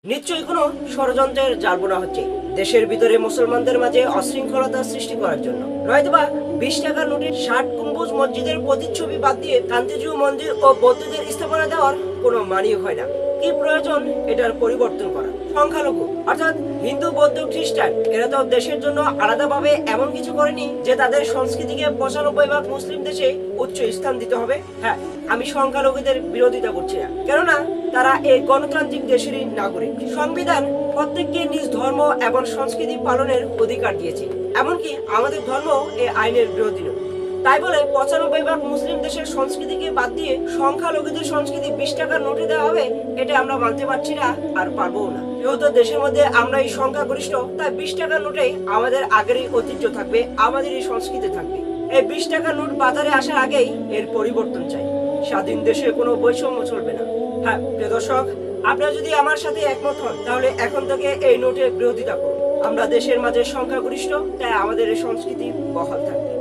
নিশ্চয়ই কোনো ষড়যন্ত্রের জাল বোনা হচ্ছে দেশের ভিতরে মুসলমানদের মাঝে অশৃঙ্খলতা সৃষ্টি করার জন্য। নয়তোবা 20 টাকার নোটের 60 গম্বুজ মসজিদের প্রতিচ্ছবি বাদ দিয়ে কান্তিজু মন্দির ও বৌদ্ধদের স্থাপনা দেওয়ার কোনো মানেই হয় না। কি প্রয়োজন এটার পরিবর্তন করা? সংখ্যালঘু অর্থাৎ হিন্দু, বৌদ্ধ, খ্রিস্টান এরা তো দেশের জন্য আলাদাভাবে এমন কিছু করেনি যে তাদের সংস্কৃতিকে 95% মুসলিম দেশে উচ্চ স্থান দিতে হবে। হ্যাঁ, আমি সংখ্যালঘুদের বিরোধিতা করছি না, কেননা তারা এই গণতান্ত্রিক দেশেরই নাগরিক। সংবিধান প্রত্যেককে নিজ ধর্ম এবং সংস্কৃতি পালনের অধিকার দিয়েছে, এমনকি আমাদের ধর্ম এই আইনের বিরোধী নয়। তাই বলে 95% মুসলিম দেশের সংস্কৃতিকে বাদ দিয়ে সংখ্যালঘুদের সংস্কৃতি 20 টাকার নোটে দেওয়া হবে, এটা আমরা মানতে পারছি না আর পারবো না। যেহেতু দেশের মধ্যে আমরা এই সংখ্যাগরিষ্ঠ, তাই 20 টাকার নোটেই আমাদের আগেরই ঐতিহ্য থাকবে, আমাদের এই সংস্কৃতি থাকবে। এই 20 টাকার নোট বাজারে আসার আগেই এর পরিবর্তন চাই। স্বাধীন দেশে কোনো বৈষম্য চলবে না। হ্যাঁ প্রিয় দর্শক, আপনারা যদি আমার সাথে একমত হন তাহলে এখন থেকে এই নোটের বিরোধিতা করুন। আমরা দেশের মাঝে সংখ্যাগরিষ্ঠ, তাই আমাদের এই সংস্কৃতি বহাল থাকবে।